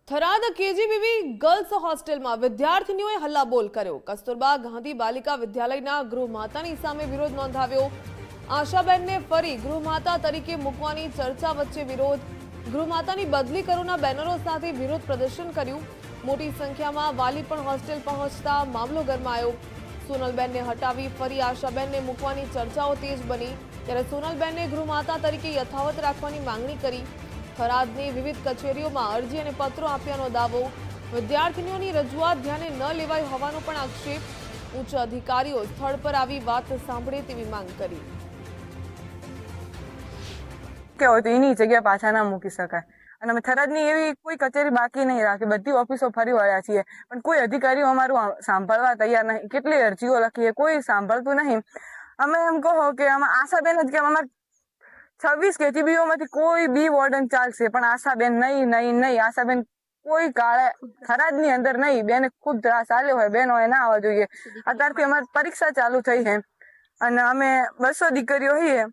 Tharad KGBV girls હોસ્ટેલમાં વિદ્યાર્થીનીઓએ હલ્લાબોલ કર્યો। કસ્તુરબા ગાંધી બાલિકા વિદ્યાલયના ગૃહમાતાની સામે વિરોધ નોંધાવ્યો। આશાબેનને ફરી ગૃહમાતા તરીકે મૂકવાની ચર્ચા વચ્ચે વિરોધ। ગૃહમાતાની બદલી કરોના બેનરો સાથે વિરોધ પ્રદર્શન કર્યું। મોટી સંખ્યામાં વાલી પણ હોસ્ટેલ પહોંચતા મામલો ગરમાયો। સોનલબેનને હટાવી ફરી આશાબેનને મૂકવાની ચર્ચાઓ તેજ બની, ત્યારે સોનલબેનને ગૃહમાતા તરીકે યથાવત રાખવાની માંગણી કરી। થરાદની વિવિધ કચેરીઓમાં અરજી અને પત્રો આપ્યાનો દાવો। વિદ્યાર્થીનીઓની રજૂઆત ધ્યાને ન લેવાઈ હોવાનો પણ આક્ષેપ। ઉચ્ચ અધિકારીઓ સ્થળ પર આવી વાત સાંભળે તેવી માંગ કરી। કે હોય તો એની જગ્યા પાછા ના મૂકી શકાય અને અમે થરાદની એવી કોઈ કચેરી બાકી નહીં રાખી, બધી ઓફિસો ફરી વળ્યા છીએ, પણ કોઈ અધિકારીઓ અમારું સાંભળવા તૈયાર નહીં। કેટલી અરજીઓ લખીએ, કોઈ સાંભળતું નહીં। અમે એમ કહો કે આમાં આશાબેન જ કેમ, અમારે 26 કેજીબીઓમાંથી કોઈ બી વોર્ડન ચાલશે, પણ આશાબેન નહીં નહીં નહીં। આશાબેન કોઈ કાળે થરાદની અંદર નહીં। બેને ખૂબ ત્રાસ આલ્યો હોય, બેનો એ ના આવવા જોઈએ। અત્યારથી અમારી પરીક્ષા ચાલુ થઈ છે અને અમે 200 દીકરીઓ છીએ,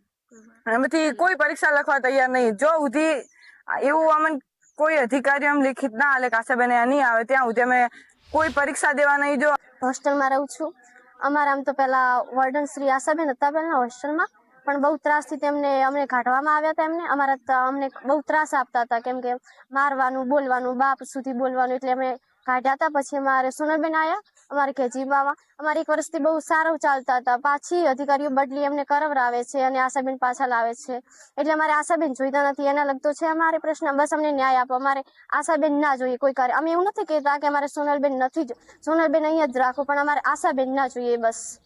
એમાંથી કોઈ પરીક્ષા લખવા તૈયાર નહીં। જો સુધી એવું અમને કોઈ અધિકારી અમને લિખિત ના આલે કે આશાબેન નહીં આવે, ત્યાં સુધી અમે કોઈ પરીક્ષા દેવા નહીં। જો હોસ્ટેલમાં રહું છું, અમારા આમ તો પેલા વોર્ડન શ્રી આશાબેન હતા પહેલા હોસ્ટેલમાં, પણ બહુ ત્રાસથી અમને કાઢવામાં આવ્યા હતા। અમને બહુ ત્રાસ આપતા હતા, કેમ કે મારવાનું, બોલવાનું, બાપ સુધી બોલવાનું, એટલે અમે કાઢ્યા હતા। પછી અમારે સોનલબેન આવ્યા, અમારે કેજીબામાં અમારે 1 વર્ષથી બહુ સારું ચાલતા હતા। પાછી અધિકારીઓ બદલી અમને કરાવરાવે છે અને આશાબેન પાછા લાવે છે, એટલે અમારે આશાબેન જોઈતા નથી। એના લગતો છે અમારે પ્રશ્ન, બસ અમને ન્યાય આપો। અમારે આશાબેન ના જોઈએ કોઈ કાર્ય। અમે એવું નથી કહેતા કે અમારે સોનલબેન નથી, સોનલબેન અહીંયા જ રાખો, પણ અમારે આશાબેન ના જોઈએ બસ।